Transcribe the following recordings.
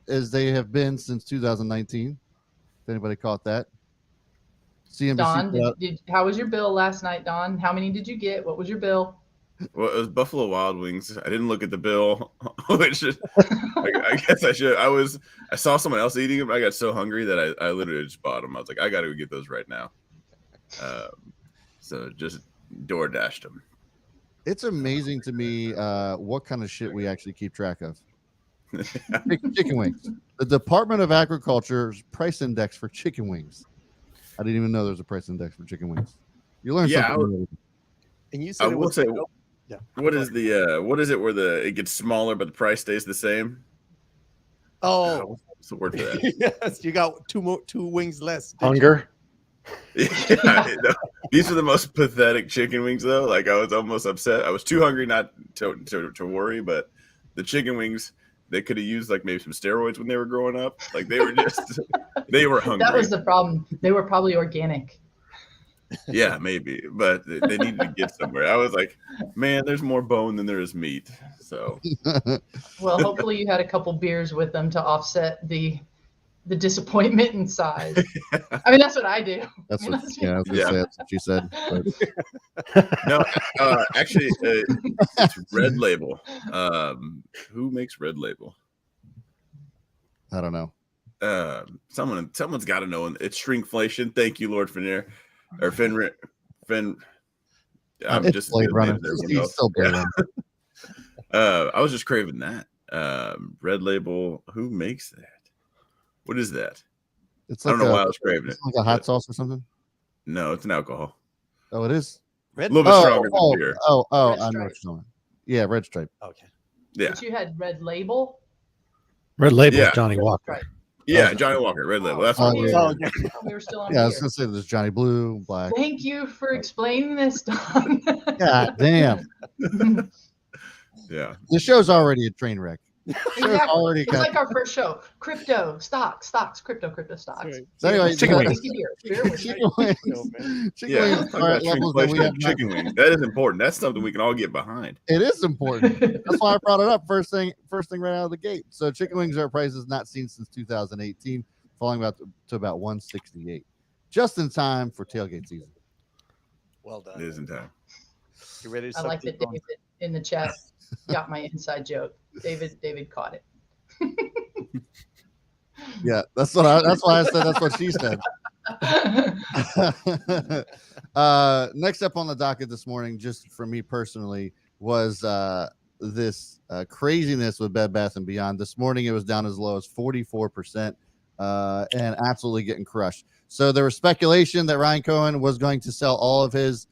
as they have been since 2019. If anybody caught that. CNBC. Don, how was your bill last night, Don? How many did you get? What was your bill? Well, it was Buffalo Wild Wings. I didn't look at the bill, which I guess I should. I saw someone else eating them. I got so hungry that I literally just bought them. I was like, I got to go get those right now. So just door dashed them. It's amazing to me what kind of shit we actually keep track of. Chicken wings. The Department of Agriculture's price index for chicken wings. I didn't even know there was a price index for chicken wings. You learn something. And you said I will say, what is it where it gets smaller but the price stays the same? Oh, what's the word for that? Yes, you got two wings less. Hunger. These are the most pathetic chicken wings, though. Like, I was almost upset. I was too hungry not to worry, but the chicken wings, they could have used like maybe some steroids when they were growing up. Like, they were just they were hungry. That was the problem. They were probably organic. Yeah, maybe, but they needed to get somewhere. I was like, man, there's more bone than there is meat. So, well, hopefully you had a couple beers with them to offset the disappointment in size. I mean, that's what I do. That's what she said. No, actually, it's Red Label. Who makes Red Label? I don't know. Someone's got to know. It's shrinkflation. Thank you, Lord Finnair. Or Fin. I'm just Blade Runner. He's still Blade Runner. I was just craving that. Red Label. Who makes that? What is that? It's like I don't know why I was craving it. Like a hot sauce or something? No, it's an alcohol. Oh, it is? A little bit stronger than beer. I know what you're doing. Yeah, Red Stripe. Okay. Yeah. But you had Red Label? Red Label is Johnny Walker. Right. Yeah, Johnny Walker, Red Label. That's what we were still on. Yeah, I was gonna say there's Johnny Blue, Black. Thank you for explaining this, Don. God damn. Yeah. The show's already a train wreck. Exactly. It's like our first show. Crypto, stocks, crypto stocks. Right. So anyway, chicken wings. Chicken wings. Chicken wings. That is important. That's something we can all get behind. It is important. That's why I brought it up first thing right out of the gate. So chicken wings are prices not seen since 2018, falling to about 168. Just in time for tailgate season. Well done. It is in time. You ready to I like that David in the chat got my inside joke. David caught it. Yeah, that's why I said that's what she said. Next up on the docket this morning, just for me personally, was this craziness with Bed Bath & Beyond. This morning it was down as low as 44% and absolutely getting crushed. So there was speculation that Ryan Cohen was going to sell all of his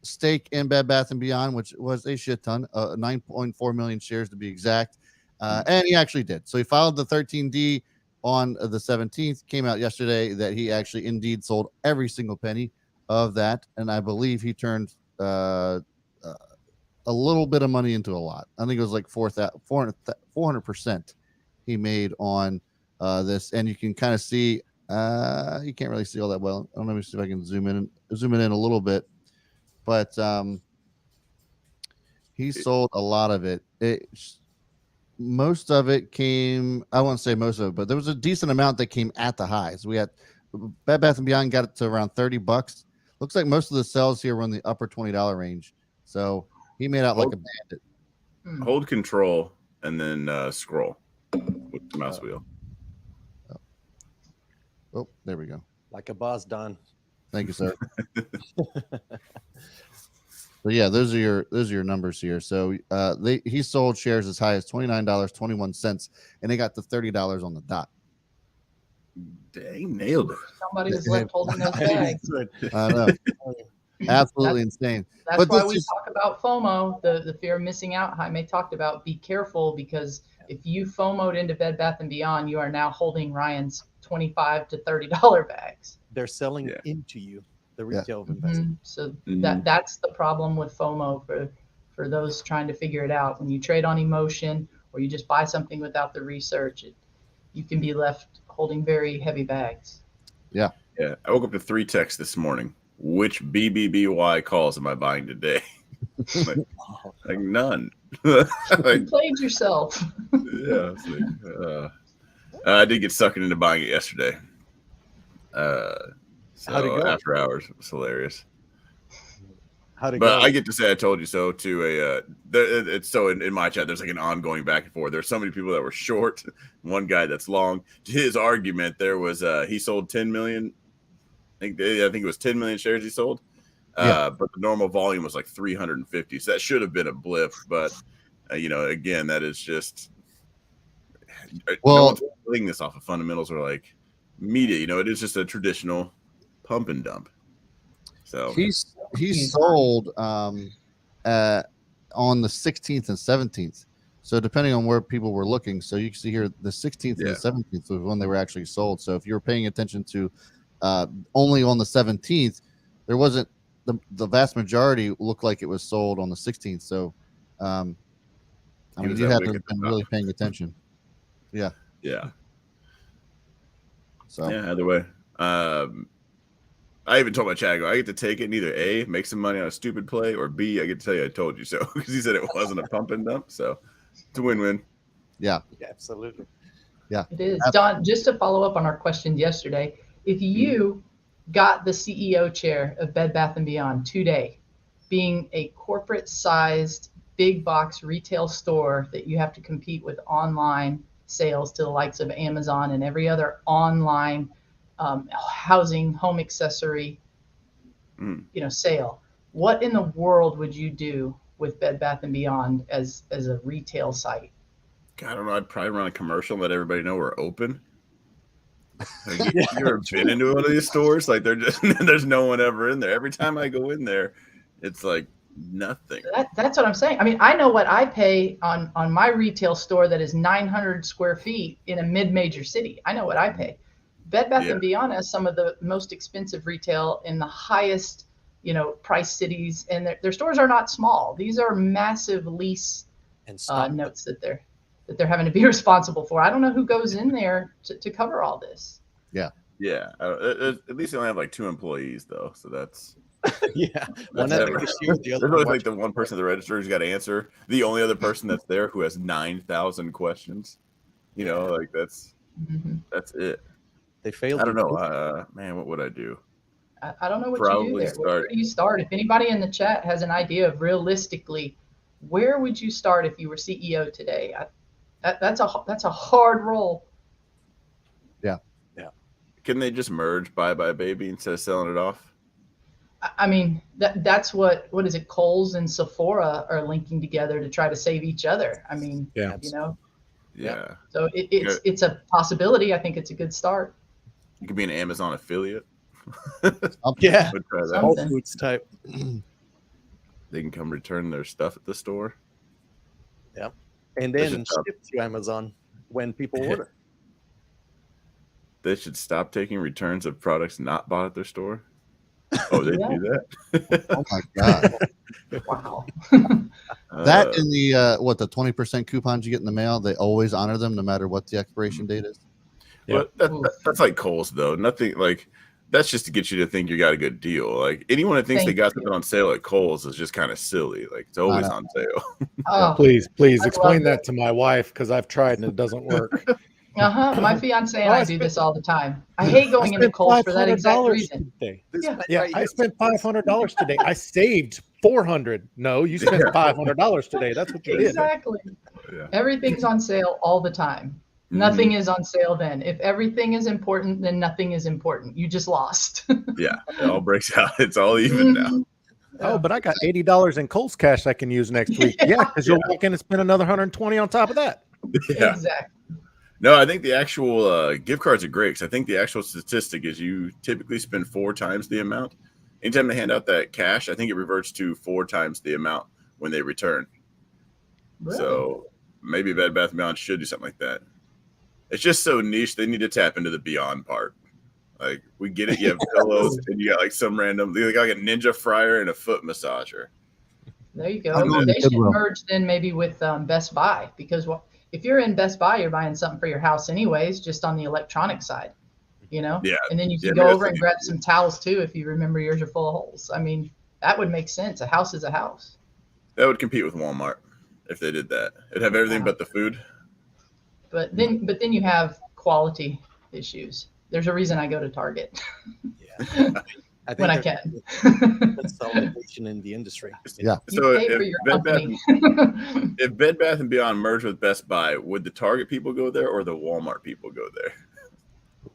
stake in Bed Bath & Beyond, which was a shit ton, 9.4 million shares to be exact. And he actually did. So he filed the 13D on the 17th, came out yesterday that he actually indeed sold every single penny of that. And I believe he turned a little bit of money into a lot. I think it was like 400% he made on this. And you can kind of see, you can't really see all that well. Let me see if I can zoom it in a little bit. But he sold a lot of it. Most of it came, I won't say most of it, but there was a decent amount that came at the highs. We had Bed Bath & Beyond got it to around $30. Looks like most of the sales here were in the upper $20 range. So he made out like a bandit. Hold control and then scroll with the mouse wheel. Oh, there we go. Like a boss, Don. Thank you, sir. But yeah, those are your numbers here. So he sold shares as high as $29.21, and they got to $30 on the dot. They nailed it. Somebody was left holding those bags. I know. Absolutely insane. That's why we talk about FOMO, the fear of missing out. Jaime talked about be careful, because if you FOMO'd into Bed Bath & Beyond, you are now holding Ryan's $25 to $30 bags. They're selling into you, the retail investors. So that's the problem with FOMO for those trying to figure it out. When you trade on emotion or you just buy something without the research, you can be left holding very heavy bags. Yeah. Yeah. I woke up to 3 texts this morning. Which BBBY calls am I buying today? like none. You Like, played yourself. yeah, it's like, I did get suckered into buying it yesterday. How'd it So go? after hours, it was hilarious. How'd it But go? I get to say I told you so to it's so in my chat there's like an ongoing back and forth. There's so many people that were short, one guy that's long. His argument there was he sold 10 million. I think it was 10 million shares he sold. But the normal volume was like 350. So that should have been a blip, but again, that is just no one's playing this off of fundamentals or like media. It is just a traditional pump and dump. So he's sold on the 16th and 17th. So depending on where people were looking, so you can see here the 16th and the 17th was when they were actually sold. So if you were paying attention to only on the 17th, there wasn't the vast majority looked like it was sold on the 16th. So I mean, you had to have been really paying attention. Yeah. So either way. I even told my chat, I get to take it and either A, make some money on a stupid play, or B, I get to tell you I told you so, because he said it wasn't a pump and dump. So it's a win-win. Yeah, absolutely. Yeah, it is. Don, just to follow up on our question yesterday, if you got the CEO chair of Bed Bath & Beyond today, being a corporate-sized big box retail store that you have to compete with online sales to the likes of Amazon and every other online housing, home accessory, sale. What in the world would you do with Bed Bath & Beyond as a retail site? I don't know. I'd probably run a commercial and let everybody know we're open. Like, you ever been into one of these stores? Like there's no one ever in there. Every time I go in there, it's like nothing. That's what I'm saying. I mean, I know what I pay on my retail store that is 900 square feet in a mid-major city. I know what I pay. Bed Bath & Beyond has some of the most expensive retail in the highest, price cities, and their stores are not small. These are massive lease notes that they're having to be responsible for. I don't know who goes in there to cover all this. Yeah. At least they only have like 2 employees though, so that's one at the cashier, the other there's like the one person at the register who's got to answer. The only other person that's there who has 9,000 questions. Like that's it. They failed. I don't know. Man, what would I do? I don't know what you do there. Where do you start? If anybody in the chat has an idea of realistically, where would you start if you were CEO today? That's a hard role. Yeah. Can they just merge Bye Bye Baby instead of selling it off? I mean, that's what is it? Kohl's and Sephora are linking together to try to save each other. I mean, Yeah. So it's a possibility. I think it's a good start. You could be an Amazon affiliate. Whole Foods type. They can come return their stuff at the store. Yeah, and then ship to Amazon when people order. They should stop taking returns of products not bought at their store. Oh, they do that? Oh my god! Wow. That in the the 20% coupons you get in the mail, they always honor them no matter what the expiration date is. Yeah, that's like Kohl's though. Nothing like that's just to get you to think you got a good deal. Like anyone that thinks they got something on sale at Kohl's is just kind of silly. Like it's always on sale. Please explain that to my wife because I've tried and it doesn't work. My fiance and I do this all the time. I hate going into Kohl's for that exact reason. I spent $500 today. I saved $400. No, you spent $500 today. That's what you did. Exactly. Everything's on sale all the time. Nothing is on sale then. If everything is important, then nothing is important. You just lost. Yeah, it all breaks out. It's all even now. Oh, but I got $80 in Kohl's cash I can use next week. Yeah, because you'll walk in and spend another $120 on top of that. Yeah. Exactly. No, I think the actual gift cards are great because I think the actual statistic is you typically spend 4 times the amount. Anytime they hand out that cash, I think it reverts to 4 times the amount when they return. Really? So maybe Bed Bath & Beyond should do something like that. It's just so niche. They need to tap into the Beyond part. Like we get it. You have pillows and you got like some random, they got like a ninja fryer and a foot massager. There you go. They should merge then maybe with Best Buy because if you're in Best Buy, you're buying something for your house anyways, just on the electronic side, Yeah. And then you can go over and grab some towels too if you remember yours are full of holes. I mean, that would make sense. A house is a house. That would compete with Walmart. if they did that. It'd have everything but the food. But then you have quality issues. There's a reason I go to Target Yeah. I think when I there's can. consolidation in the industry. Yeah. You So pay for if your Bed Bath, company. if Bed Bath and Beyond merged with Best Buy, would the Target people go there or the Walmart people go there?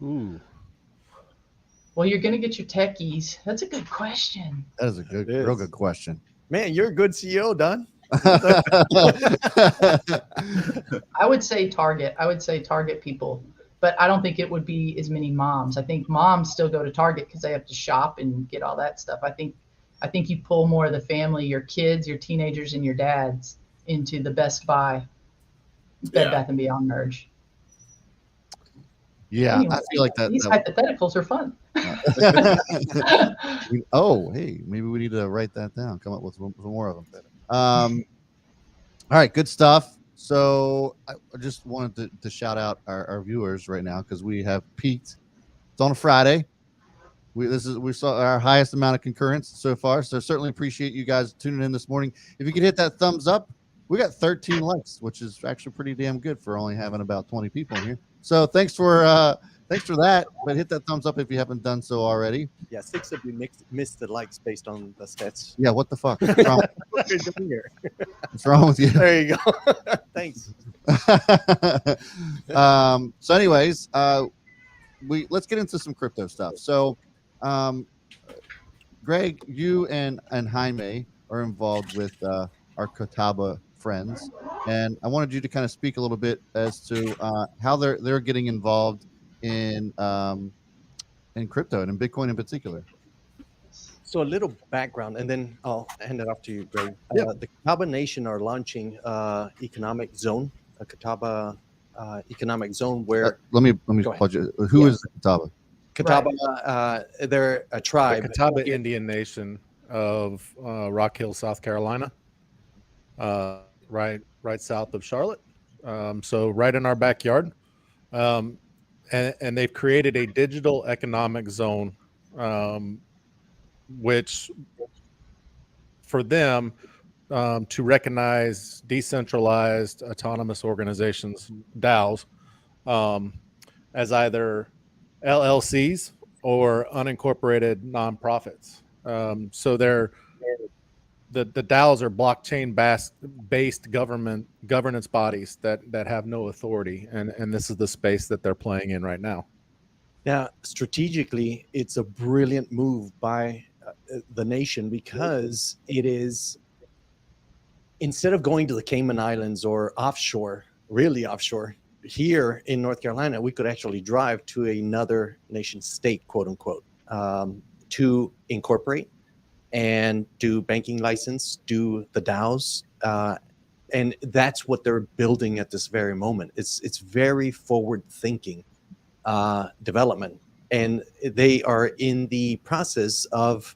Ooh. Well, you're going to get your techies. That's a good question. That is a good, real good question. Man, you're a good CEO, Don. I would say Target. I would say Target people, but I don't think it would be as many moms. I think moms still go to Target because they have to shop and get all that stuff. I think you pull more of the family, your kids, your teenagers, and your dads into the Best Buy, Bed Bath and Beyond merge. Yeah, Anyway, I feel like these hypotheticals are fun. Oh, hey, maybe we need to write that down. Come up with some more of them. All right, good stuff. So I just wanted to shout out our viewers right now because we have peaked. It's on a Friday. We saw our highest amount of concurrence so far. So certainly appreciate you guys tuning in this morning. If you could hit that thumbs up, we got 13 likes, which is actually pretty damn good for only having about 20 people in here. So thanks for that. But hit that thumbs up if you haven't done so already. Yeah, 6 of you missed the likes based on the stats. Yeah, what the fuck? What's wrong, What are you doing here? what's wrong with you? There you go. Thanks. So anyways, let's get into some crypto stuff. So Greg, you and Jaime are involved with our Catawba friends, and I wanted you to kind of speak a little bit as to how they're getting involved in crypto and in Bitcoin in particular. So a little background, and then I'll hand it off to you, Greg. Yeah. The Catawba Nation are launching economic zone, a Catawba economic zone where Let me Go ahead. pause you. Who is Catawba? Catawba, they're a tribe. The Catawba Indian Nation of Rock Hill, South Carolina, right south of Charlotte. So right in our backyard. And they've created a digital economic zone, which for them to recognize decentralized autonomous organizations, DAOs, as either LLCs or unincorporated nonprofits. So the DAOs are blockchain based governance bodies that have no authority, and this is the space that they're playing in right now. Now, strategically, it's a brilliant move by the nation because it is, instead of going to the Cayman Islands or offshore, really offshore, here in North Carolina, we could actually drive to another nation state, quote unquote, to incorporate and do banking license, do the DAOs. And that's what they're building at this very moment. It's very forward thinking development. And they are in the process of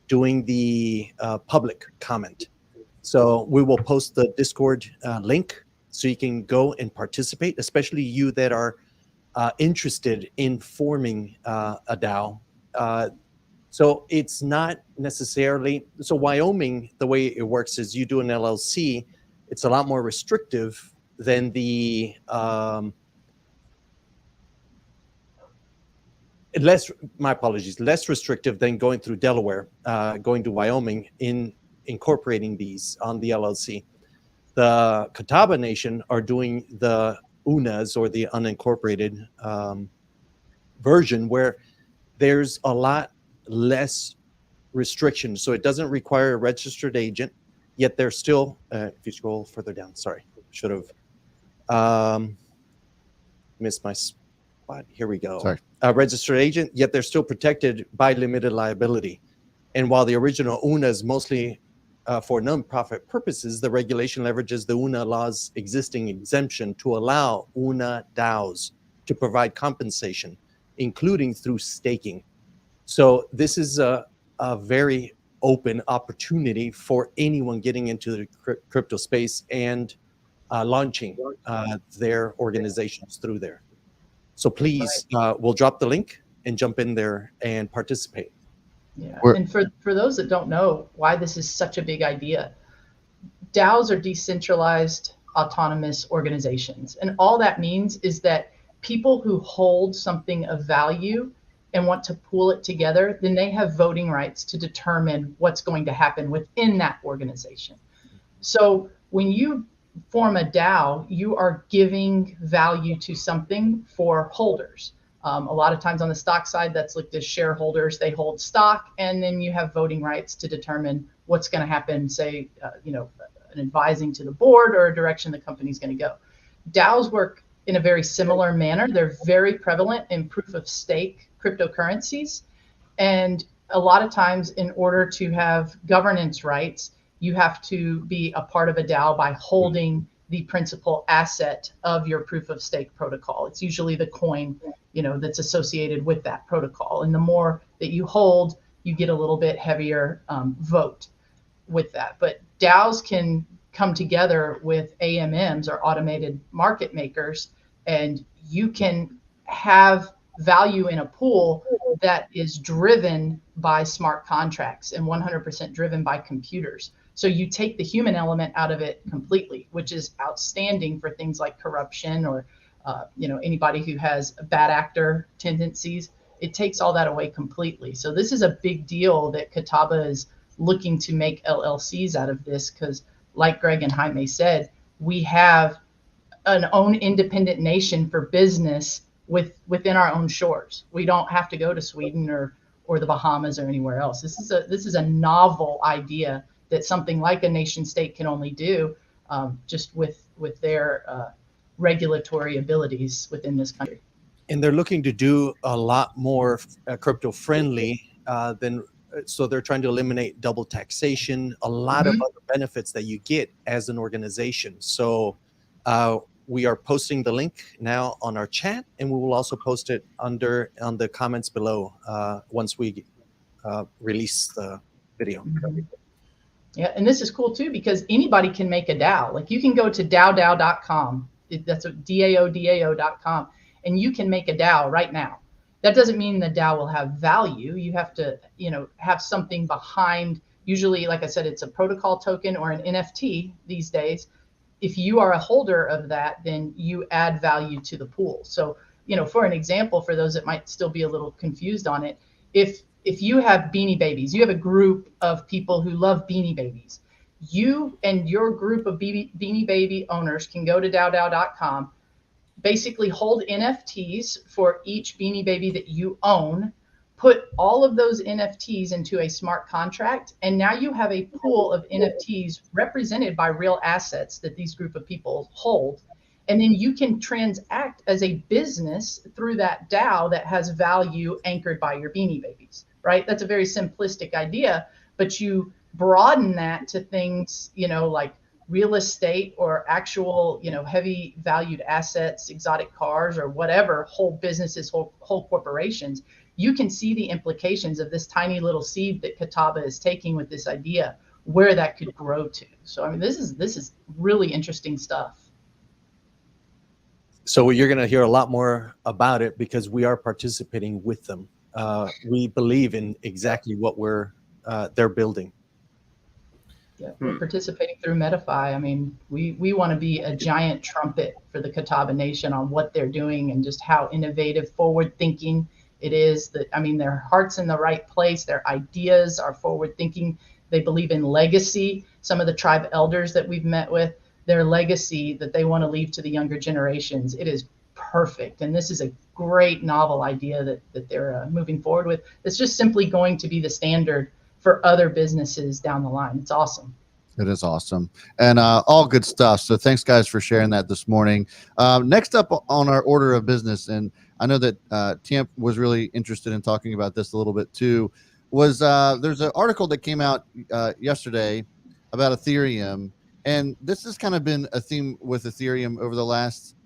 doing the public comment. So we will post the Discord link so you can go and participate, especially you that are interested in forming a DAO. So it's not necessarily, so Wyoming, the way it works is you do an LLC, it's a lot more restrictive than the, less restrictive than going through Delaware, going to Wyoming in incorporating these on the LLC. The Catawba Nation are doing the UNAs, or the unincorporated version, where there's a lot less restrictions. So it doesn't require a registered agent, yet they're still, if you scroll further down, sorry, should have missed my spot. Here we go. Sorry. A registered agent, yet they're still protected by limited liability. And while the original UNA is mostly for nonprofit purposes, the regulation leverages the UNA law's existing exemption to allow UNA DAOs to provide compensation, including through staking. So this is a very open opportunity for anyone getting into the crypto space and launching their organizations through there. So please, we'll drop the link and jump in there and participate. Yeah, and for those that don't know why this is such a big idea, DAOs are decentralized autonomous organizations. And all that means is that people who hold something of value and want to pool it together, then they have voting rights to determine what's going to happen within that organization. So when you form a DAO, you are giving value to something for holders. A lot of times on the stock side, that's looked as shareholders. They hold stock, and then you have voting rights to determine what's going to happen, say, an advising to the board or a direction the company's going to go. DAOs work in a very similar manner. They're very prevalent in proof of stake cryptocurrencies. And a lot of times, in order to have governance rights, you have to be a part of a DAO by holding the principal asset of your proof of stake protocol. It's usually the coin, that's associated with that protocol. And the more that you hold, you get a little bit heavier vote with that. But DAOs can come together with AMMs, or automated market makers, and you can have value in a pool that is driven by smart contracts and 100% driven by computers. So you take the human element out of it completely, which is outstanding for things like corruption or anybody who has bad actor tendencies. It takes all that away completely. So this is a big deal that Catawba is looking to make LLCs out of this, because like Greg and Jaime said, we have an own independent nation for business within our own shores. We don't have to go to Sweden or the Bahamas or anywhere else. This is a novel idea that something like a nation state can only do, just with their regulatory abilities within this country. And they're looking to do a lot more crypto friendly so they're trying to eliminate double taxation, a lot of other benefits that you get as an organization. So we are posting the link now on our chat, and we will also post it on the comments below once we release the video. Yeah, and this is cool too, because anybody can make a DAO. Like, you can go to DAODAO.com. That's DAODAO.com, and you can make a DAO right now. That doesn't mean the DAO will have value. You have to, have something behind. Usually, like I said, it's a protocol token or an NFT these days. If you are a holder of that, then you add value to the pool. So, for an example, for those that might still be a little confused on it, if you have Beanie Babies, you have a group of people who love Beanie Babies. You and your group of Beanie Baby owners can go to DAODAO.com, basically hold NFTs for each Beanie Baby that you own, put all of those NFTs into a smart contract, and now you have a pool of NFTs represented by real assets that these group of people hold. And then you can transact as a business through that DAO that has value anchored by your Beanie Babies, right? That's a very simplistic idea, but you broaden that to things, like real estate or actual, heavy valued assets, exotic cars, or whatever, whole businesses, whole corporations. You can see the implications of this tiny little seed that Catawba is taking with this idea, where that could grow to. So, I mean, this is really interesting stuff. So you're going to hear a lot more about it because we are participating with them. We believe in exactly what they're building. Yeah, we're participating through Medify. I mean, we want to be a giant trumpet for the Catawba Nation on what they're doing and just how innovative, forward-thinking it is. Their heart's in the right place. Their ideas are forward-thinking. They believe in legacy. Some of the tribe elders that we've met with, their legacy that they want to leave to the younger generations, it is perfect. And this is a great novel idea that they're moving forward with. It's just simply going to be the standard for other businesses down the line. It's awesome. It is awesome, and all good stuff. So thanks, guys, for sharing that this morning. Next up on our order of business, and I know that Tamp was really interested in talking about this a little bit too, was there's an article that came out yesterday about Ethereum, and this has kind of been a theme with Ethereum over the last,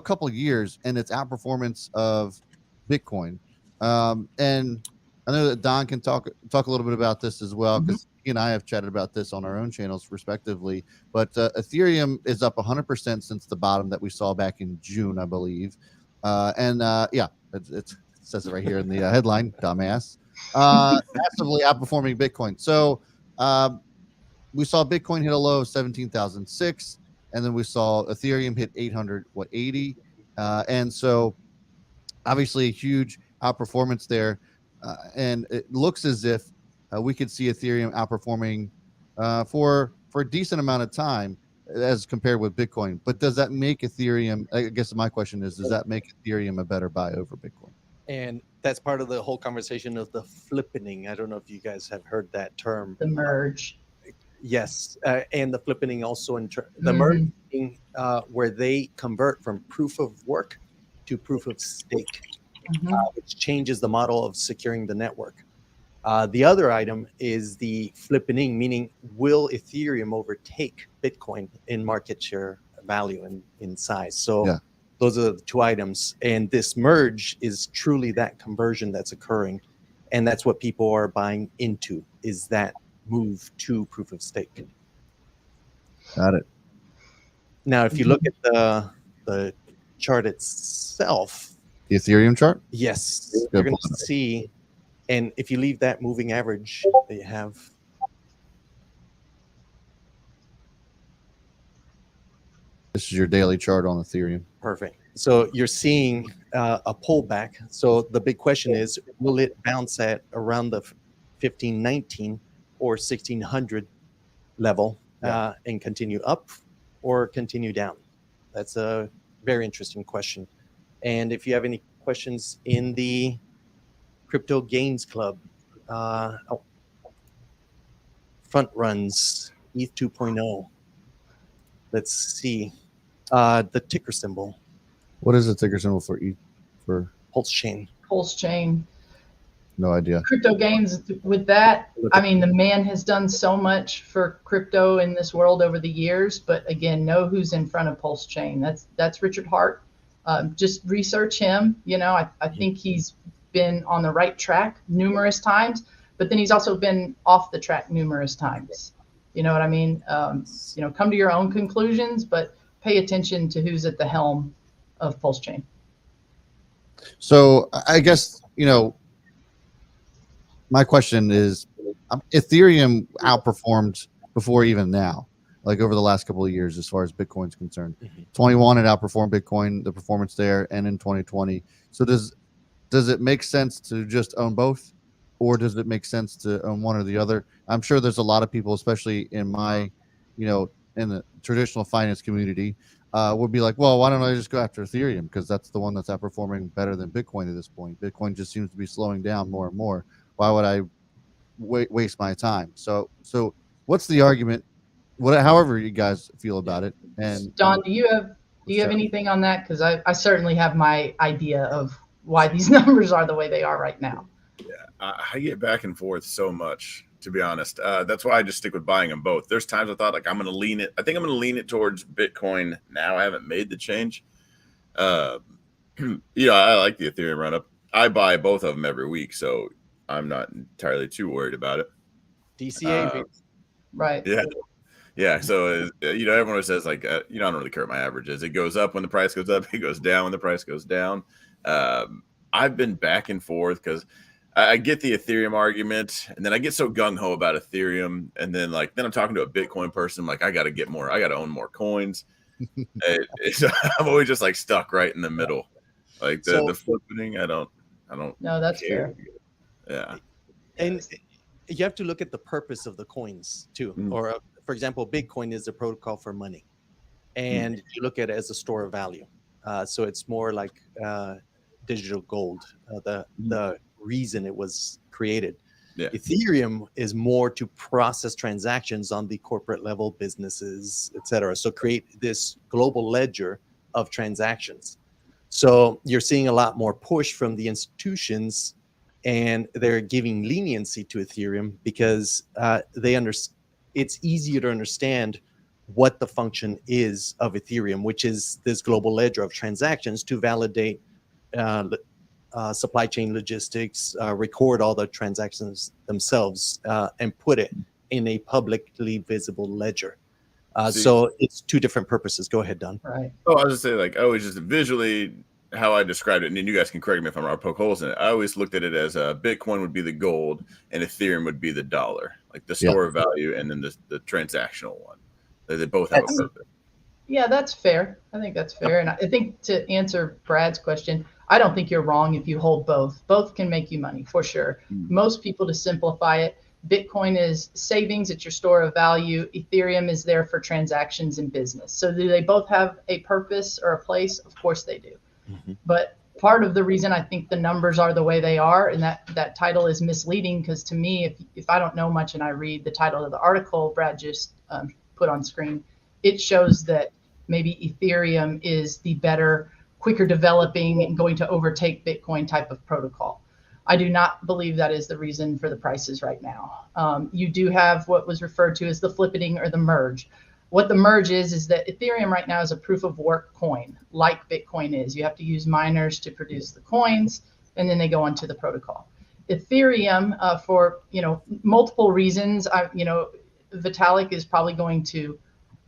couple of years, and its outperformance of Bitcoin. And I know that Don can talk a little bit about this as well, because he and I have chatted about this on our own channels respectively. But Ethereum is up 100% since the bottom that we saw back in June, I believe. It says it right here in the headline, dumbass. Massively outperforming Bitcoin. So we saw Bitcoin hit a low of 17,006, and then we saw Ethereum hit 880, and so obviously a huge outperformance there, and it looks as if we could see Ethereum outperforming for a decent amount of time as compared with Bitcoin. But does that make Ethereum? I guess my question is, does that make Ethereum a better buy over Bitcoin? And that's part of the whole conversation of the flippening. I don't know if you guys have heard that term. The merge. Yes, and the flippening also the Mhm. merging where they convert from proof of work to proof of stake, Mhm. which changes the model of securing the network. The other item is the flippening, meaning will Ethereum overtake Bitcoin in market share value and in size? So Yeah. those are the two items. And this merge is truly that conversion that's occurring. And that's what people are buying into, is that move to proof of stake. Got it. Now, if you look at the chart itself, The Ethereum chart. yes, Good you're going point. to see, and if you leave that moving average that you have, This is your daily chart on Ethereum. perfect. So you're seeing a pullback. So the big question is, will it bounce at around the 1519 or 1600 level and continue up or continue down? That's a very interesting question. And if you have any questions in the Crypto Gains Club, front runs, ETH 2.0. Let's see. The ticker symbol, What is the ticker symbol for E? For Pulse Chain. Pulse chain. no idea. Crypto gains with that. I mean, the man has done so much for crypto in this world over the years, but again, know who's in front of Pulse Chain. That's Richard Hart. Just research him. You know, I think he's been on the right track numerous times, but then he's also been off the track numerous times. You know what I mean? You know, come to your own conclusions, but pay attention to who's at the helm of Pulse Chain. So I guess, my question is, Ethereum outperformed before even now, like over the last couple of years, as far as Bitcoin's concerned. 21, it outperformed Bitcoin, the performance there, and in 2020. So does it make sense to just own both, or does it make sense to own one or the other? I'm sure there's a lot of people, especially in my, in the traditional finance community, would be like, well, why don't I just go after Ethereum, because that's the one that's outperforming better than Bitcoin at this point. Bitcoin just seems to be slowing down more and more. Why would I waste my time? So what's the argument? However you guys feel about it. And Don, do you have anything on that? Because I certainly have my idea of why these numbers are the way they are right now. Yeah, I get back and forth so much, to be honest. That's why I just stick with buying them both. There's times I thought, like, I'm going to lean it. I think I'm going to lean it towards Bitcoin now. I haven't made the change. I like the Ethereum run up. I buy both of them every week, so I'm not entirely too worried about it. DCA. Right. Yeah. Yeah. So, everyone always says, like, I don't really care what my average is. It goes up when the price goes up. It goes down when the price goes down. I've been back and forth because I get the Ethereum argument, and then I get so gung-ho about Ethereum, and then I'm talking to a Bitcoin person. I'm like, I got to get more. I got to own more coins. I'm always just like stuck right in the middle. Like the flipping, I don't. No, that's care. fair. Yeah. And you have to look at the purpose of the coins too. Or for example, Bitcoin is a protocol for money, and you look at it as a store of value. So it's more like digital gold. The reason it was created. Yeah. Ethereum is more to process transactions on the corporate level, businesses, etc. So create this global ledger of transactions. So you're seeing a lot more push from the institutions, and they're giving leniency to Ethereum because it's easier to understand what the function is of Ethereum, which is this global ledger of transactions to validate supply chain logistics, record all the transactions themselves, and put it in a publicly visible ledger. So it's two different purposes. Go ahead, Don. Right. Oh, I was just saying, I always just visually, how I described it, and you guys can correct me if I'm wrong, poke holes in it. I always looked at it as Bitcoin would be the gold and Ethereum would be the dollar, like the store of value, and then the transactional one. They both have a purpose. Yeah, that's fair. I think that's fair. And I think to answer Brad's question, I don't think you're wrong if you hold both. Both can make you money for sure. Most people, to simplify it, Bitcoin is savings, it's your store of value. Ethereum is there for transactions and business. So do they both have a purpose or a place? Of course they do. But part of the reason I think the numbers are the way they are, and that title is misleading, because to me, if I don't know much and I read the title of the article Brad just put on screen, it shows that maybe Ethereum is the better, quicker developing and going to overtake Bitcoin type of protocol. I do not believe that is the reason for the prices right now. You do have what was referred to as the flippening or the merge. What the merge is that Ethereum right now is a proof of work coin, like Bitcoin is. You have to use miners to produce the coins, and then they go onto the protocol. Ethereum, for multiple reasons, Vitalik is probably going to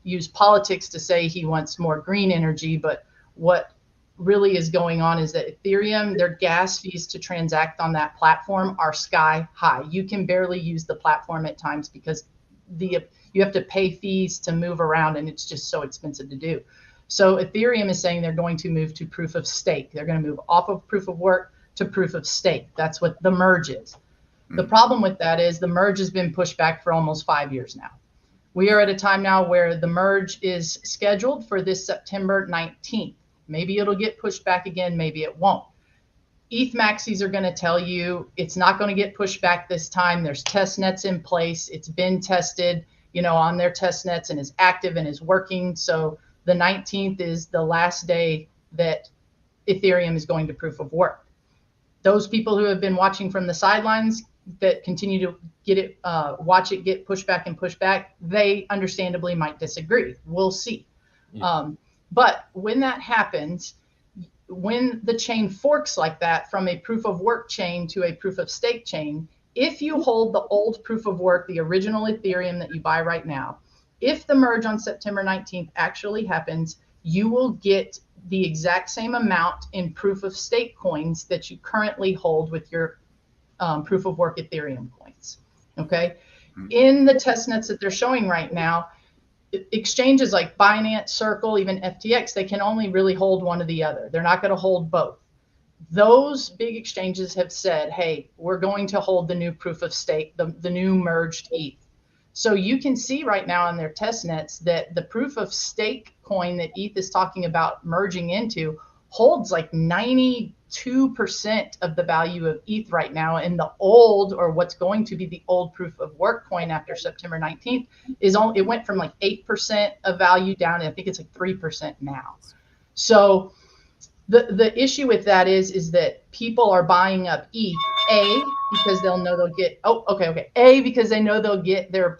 use politics to say he wants more green energy, but what really is going on is that Ethereum, their gas fees to transact on that platform are sky high. You can barely use the platform at times because you have to pay fees to move around, and it's just so expensive to do. So Ethereum is saying they're going to move to proof of stake. They're going to move off of proof of work to proof of stake. That's what the merge is. The problem with that is the merge has been pushed back for almost 5 years now. We are at a time now where the merge is scheduled for this September 19th. Maybe it'll get pushed back again, maybe it won't. ETH maxis are going to tell you it's not going to get pushed back this time. There's test nets in place. It's been tested, on their test nets and is active and is working. So the 19th is the last day that Ethereum is going to proof of work. Those people who have been watching from the sidelines that continue to get it, watch it get pushed back and pushed back, they understandably might disagree. We'll see. Yeah. But when that happens, when the chain forks like that from a proof of work chain to a proof of stake chain, if you hold the old proof of work, the original Ethereum that you buy right now, if the merge on September 19th actually happens, you will get the exact same amount in proof of stake coins that you currently hold with your proof of work Ethereum coins. Okay. In the test nets that they're showing right now, exchanges like Binance, Circle, even FTX, they can only really hold one or the other. They're not going to hold both. Those big exchanges have said, hey, we're going to hold the new proof of stake, the new merged ETH. So you can see right now in their test nets that the proof of stake coin that ETH is talking about merging into holds like 92% of the value of ETH right now. And the old, or what's going to be the old proof of work coin after September 19th, it went from like 8% of value down, and I think it's like 3% now. So the issue with that is that people are buying up ETH, because they'll know they'll get, because they know they'll get their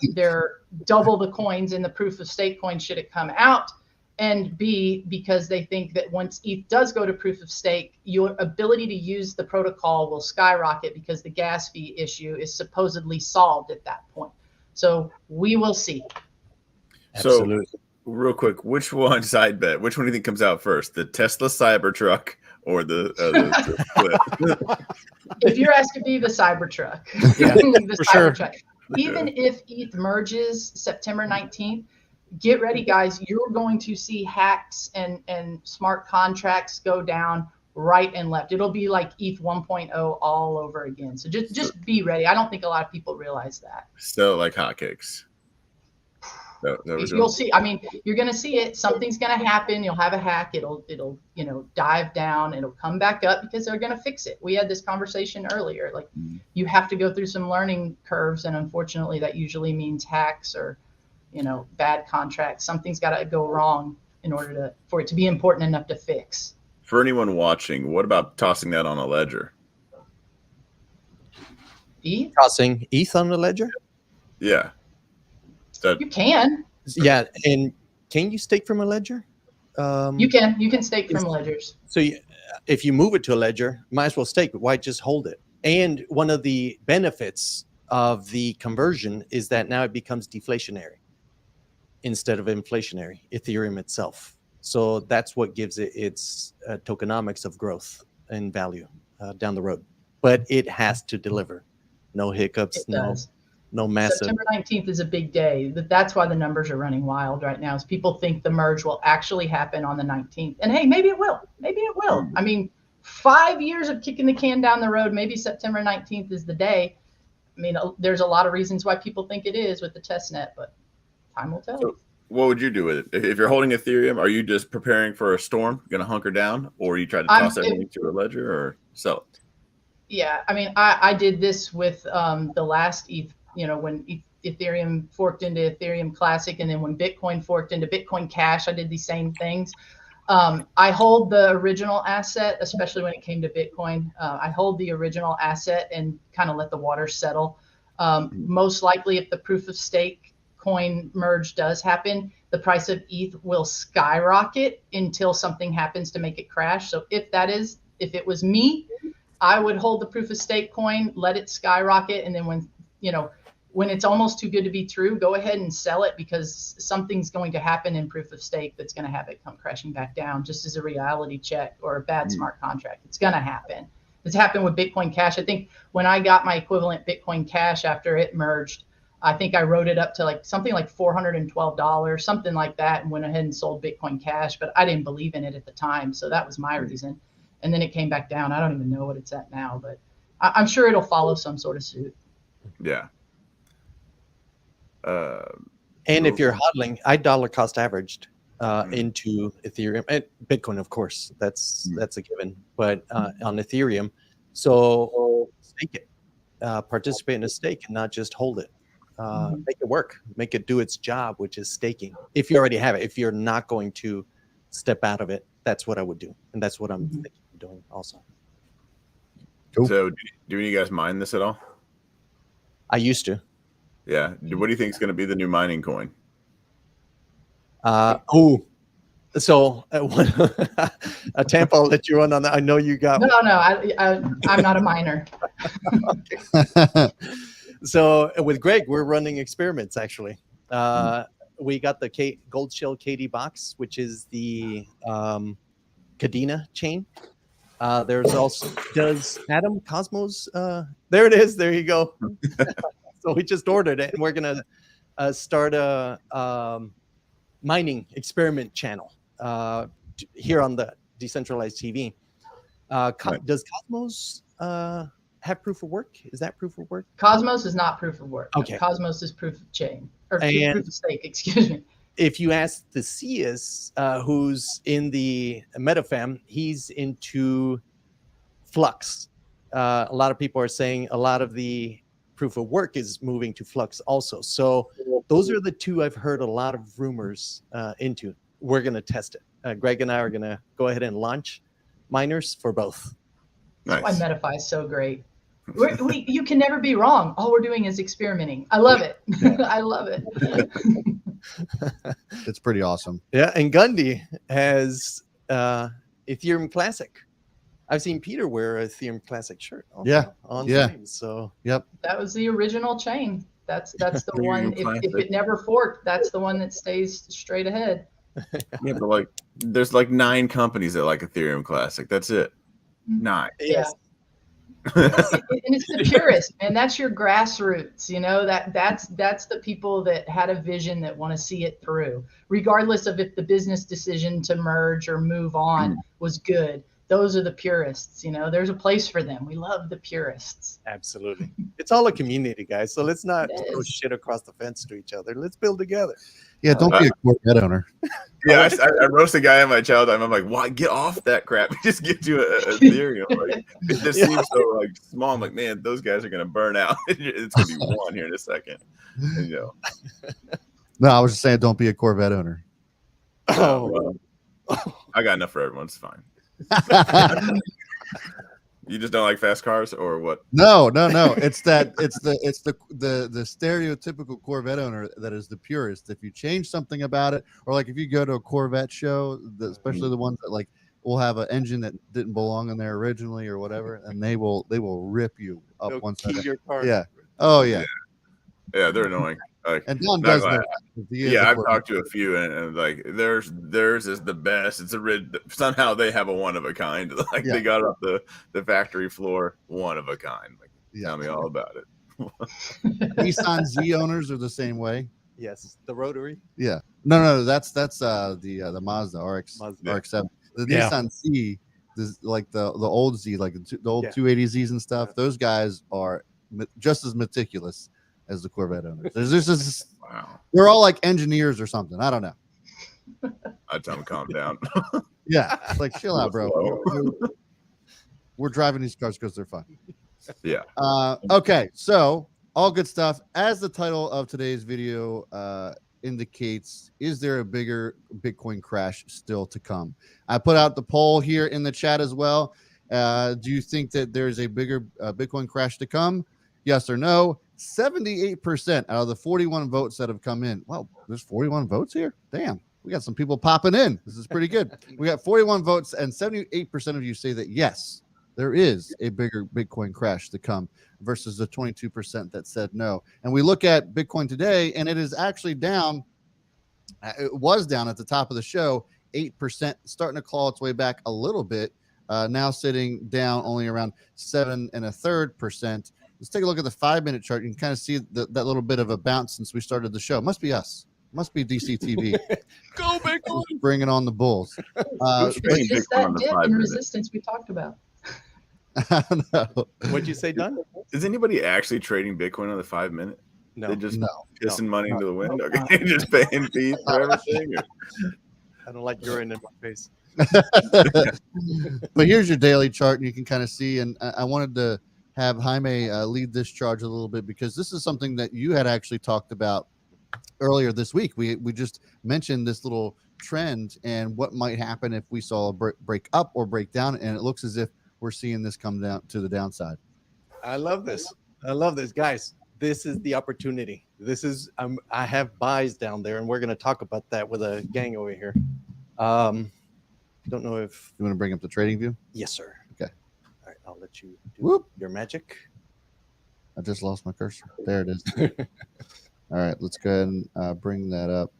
double the coins in the proof of stake coin should it come out. And B, because they think that once ETH does go to proof of stake, your ability to use the protocol will skyrocket because the gas fee issue is supposedly solved at that point. So we will see. Absolutely. So real quick, which one, side bet, which one do you think comes out first? The Tesla Cybertruck or the Flip? If you're asking me, the Cybertruck. Yeah, the for Cybertruck. Sure. Even if ETH merges September 19th, get ready, guys. You're going to see hacks and smart contracts go down right and left. It'll be like ETH 1.0 all over again. So just be ready. I don't think a lot of people realize that. So like hotcakes. You'll see. I mean, you're going to see it. Something's going to happen. You'll have a hack. It'll dive down. It'll come back up because they're going to fix it. We had this conversation earlier. Like you have to go through some learning curves, and unfortunately, that usually means hacks or bad contracts. Something's got to go wrong in order for it to be important enough to fix. For anyone watching, what about tossing that on a ledger? ETH? Tossing ETH on the ledger? Yeah. You can. Yeah, and can you stake from a ledger? You can stake from ledgers. So if you move it to a ledger, might as well stake, but why just hold it? And one of the benefits of the conversion is that now it becomes deflationary instead of inflationary, Ethereum itself. So that's what gives it its tokenomics of growth and value down the road. But it has to deliver. No hiccups, It does. no massive. September 19th is a big day. That's why the numbers are running wild right now. Is people think the merge will actually happen on the 19th. And hey, maybe it will. Maybe it will. I mean, 5 years of kicking the can down the road, maybe September 19th is the day. I mean, there's a lot of reasons why people think it is with the test net, but time will tell. So what would you do with it? If you're holding Ethereum, are you just preparing for a storm, going to hunker down, or you try to toss everything to a ledger or sell it? Yeah, I mean, I did this with the last ETH, when Ethereum forked into Ethereum Classic, and then when Bitcoin forked into Bitcoin Cash, I did these same things. I hold the original asset, especially when it came to Bitcoin. I hold the original asset and kind of let the water settle. Most likely, if the proof of stake coin merge does happen, the price of ETH will skyrocket until something happens to make it crash. So if it was me, I would hold the proof of stake coin, let it skyrocket, and then when it's almost too good to be true, go ahead and sell it, because something's going to happen in proof of stake that's going to have it come crashing back down, just as a reality check or a bad smart contract. It's going to happen. It's happened with Bitcoin Cash. I think when I got my equivalent Bitcoin Cash after it merged, I think I wrote it up to something like $412, something like that, and went ahead and sold Bitcoin Cash, but I didn't believe in it at the time. So that was my reason. And then it came back down. I don't even know what it's at now, but I'm sure it'll follow some sort of suit. Yeah. And if you're hodling, I dollar cost averaged into Ethereum and Bitcoin, of course, that's a given. But on Ethereum, so stake it, participate in a stake, and not just hold it. Make it work, make it do its job, which is staking. If you already have it, if you're not going to step out of it, that's what I would do, and that's what I'm thinking of doing also. Cool. So, do you guys mine this at all? I used to. Yeah. What do you think is going to be the new mining coin? So Tampa, I'll let you run on that. I know you got. No, I'm not a miner. So with Greg, we're running experiments actually. We got the Gold Shell KD box, which is the Cadena chain. There's also, does Adam Cosmos, there it is, there you go. So we just ordered it, and we're gonna start a mining experiment channel here on the Decentralized TV. Does Cosmos have proof of work? Is that proof of work? Cosmos is not proof of work. Okay. Cosmos is proof of chain, or proof of stake, excuse me. If you ask the CS, who's in the MetaFam, he's into Flux. A lot of people are saying a lot of the proof of work is moving to Flux also. So those are the two I've heard a lot of rumors into. We're going to test it. Greg and I are going to go ahead and launch miners for both. Nice. That's why MetaFi is so great. You can never be wrong. All we're doing is experimenting. I love it. I love it. It's pretty awesome. Yeah, and Gundy has Ethereum Classic. I've seen Peter wear a Ethereum Classic shirt. On stream, so yep, that was the original chain. That's the one. If it never forked, that's the one that stays straight ahead. Yeah, but there's 9 companies that like Ethereum Classic. That's it. 9. Yeah. And it's the purest, and that's your grassroots. That's the people that had a vision that want to see it through, regardless of if the business decision to merge or move on was good. Those are the purists. There's a place for them. We love the purists. Absolutely. It's all a community, guys. So let's not throw shit across the fence to each other. Let's build together. Yeah, don't be a Corvette owner. Yeah, I roast a guy in my childhood. I'm like, why? Get off that crap. Just get you a Ethereum. It just seems so small. I'm like, man, those guys are gonna burn out. It's gonna be one here in a second. No, I was just saying, don't be a Corvette owner. Well, I got enough for everyone. It's fine. You just don't like fast cars, or what? No. It's the stereotypical Corvette owner that is the purist. If you change something about it, or if you go to a Corvette show, especially the ones that will have an engine that didn't belong in there originally or whatever, and they will rip you up once. Your car. Yeah. Oh yeah. Yeah, they're annoying. Like, And Don not does gonna know. That. He is Yeah, a I've Corvette. talked to a few, and like theirs is the best. It's a somehow they have a one of a kind. Like Yeah. they got off the factory floor, one of a kind. Like, Yeah. tell me all about it. Nissan Z owners are the same way. Yes, the rotary. Yeah. No, that's the Mazda RX Mazda. RX-7. The Yeah. Nissan Z, like the old Z, like the old 280Zs and stuff. Yeah. Those guys are just as meticulous as the Corvette owners. There's just Wow, they're all like engineers or something. I don't know. I'd tell them calm down. Yeah, it's like chill out, bro. Slow. We're driving these cars because they're fun. Yeah. Okay, so all good stuff. As the title of today's video indicates, is there a bigger Bitcoin crash still to come? I put out the poll here in the chat as well. Do you think that there's a bigger Bitcoin crash to come? Yes or no? 78% out of the 41 votes that have come in. Well, there's 41 votes here. Damn, we got some people popping in. This is pretty good. We got 41 votes, and 78% of you say that yes, there is a bigger Bitcoin crash to come versus the 22% that said no. And we look at Bitcoin today, and it is actually down. It was down at the top of the show, 8%, starting to claw its way back a little bit. Now sitting down only around 7.33%. Let's take a look at the 5-minute chart. You can kind of see that little bit of a bounce since we started the show. Must be us. Must be DCTV. Go Bitcoin. Bringing on the bulls. Who's trading It's Bitcoin that on the dip 5 in minute? resistance we talked about. I don't know. What'd you say, Don? Is anybody actually trading Bitcoin on the 5 minute? No, They just No. pissing money into the wind. Okay, just paying fees for everything. I don't like urine in my face. But here's your daily chart, and you can kind of see. And I wanted to have Jaime lead this charge a little bit because this is something that you had actually talked about earlier this week. We just mentioned this little trend and what might happen if we saw a break up or break down, and it looks as if we're seeing this come down to the downside. I love this. I love this, guys. This is the opportunity. This is I have buys down there, and we're going to talk about that with a gang over here. Don't know if You want to bring up the trading view? yes, sir. Okay. All right, I'll let you do Whoop. your magic. I just lost my cursor. There it is. All right, let's go ahead and bring that up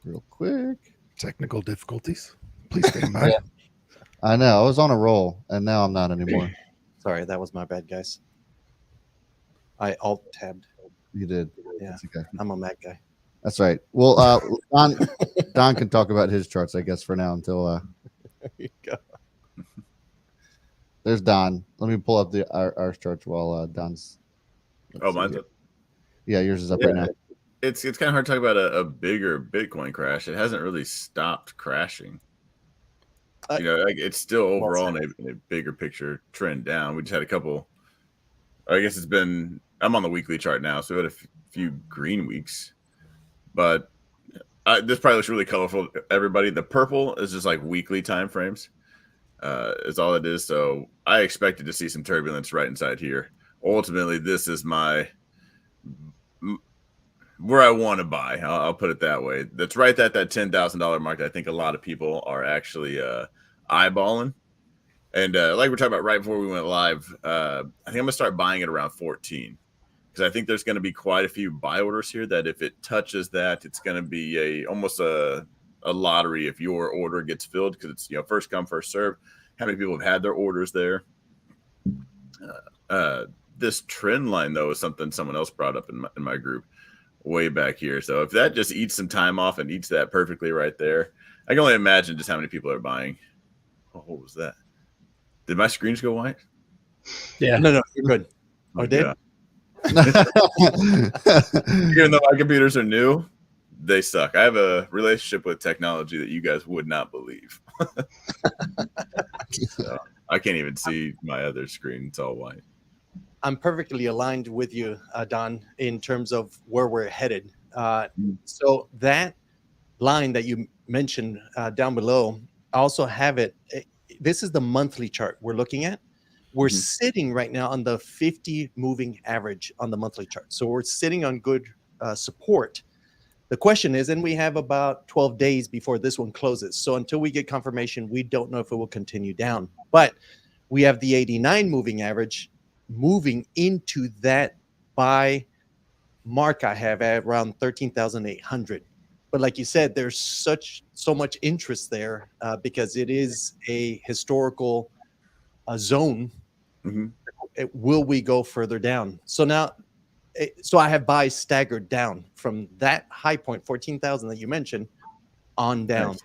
real quick. Technical difficulties. Please stand by. I know I was on a roll, and now I'm not anymore. Sorry, that was my bad, guys. I alt tabbed. You did. Yeah, That's okay. I'm a Mac guy. That's right. Well, Don can talk about his charts, I guess, for now until. There you go. There's Don. Let me pull up our charts while Don's. Oh, mine's up. Yeah, yours is up Yeah. right now. It's kind of hard to talk about a bigger Bitcoin crash. It hasn't really stopped crashing. Like it's still overall in a bigger picture trend down. We just had a couple. I guess it's been. I'm on the weekly chart now, so we had a few green weeks, but this probably looks really colorful. Everybody, the purple is just like weekly time frames. Is all it is. So I expected to see some turbulence right inside here. Ultimately, this is where I want to buy. I'll put it that way. That's right at that $10,000 mark that I think a lot of people are actually eyeballing. And like we're talking about right before we went live, I think I'm going to start buying it around 14 because I think there's going to be quite a few buy orders here that if it touches that, it's going to be almost a lottery if your order gets filled because it's first come, first serve. How many people have had their orders there? This trend line, though, is something someone else brought up in my group way back here. So if that just eats some time off and eats that perfectly right there, I can only imagine just how many people are buying. Oh, what was that? Did my screens go white? Yeah. No, you're good. Oh, Oh, did? yeah. Even though my computers are new, they suck. I have a relationship with technology that you guys would not believe. So I can't even see my other screen. It's all white. I'm perfectly aligned with you, Don, in terms of where we're headed. So that line that you mentioned down below, I also have it. This is the monthly chart we're looking at. We're sitting right now on the 50 moving average on the monthly chart. So we're sitting on good support. The question is, and we have about 12 days before this one closes. So until we get confirmation, we don't know if it will continue down. But we have the 89 moving average moving into that buy mark I have at around 13,800. But like you said, there's so much interest there because it is a historical zone. Mm-hmm. Will we go further down? So now, so I have buys staggered down from that high point, 14,000 that you mentioned, on down. Nice.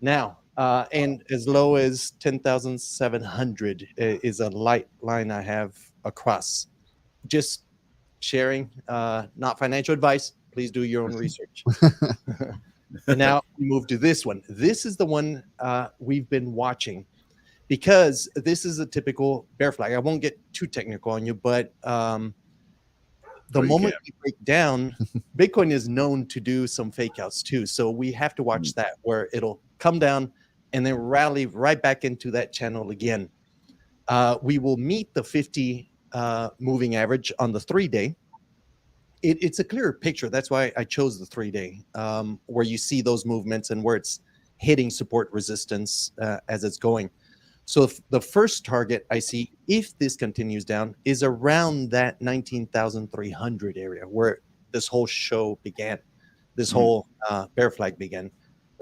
Now, and as low as 10,700 is a light line I have across. Just sharing, not financial advice. Please do your own research. And now we move to this one. This is the one we've been watching because this is a typical bear flag. I won't get too technical on you, but the moment we break down, Bitcoin is known to do some fake outs too. So we have to watch that, where it'll come down and then rally right back into that channel again. We will meet the 50 moving average on the 3-day. It's a clearer picture. That's why I chose the 3-day, where you see those movements and where it's hitting support resistance as it's going. So the first target I see, if this continues down, is around that 19,300 area where this whole show began, this whole bear flag began.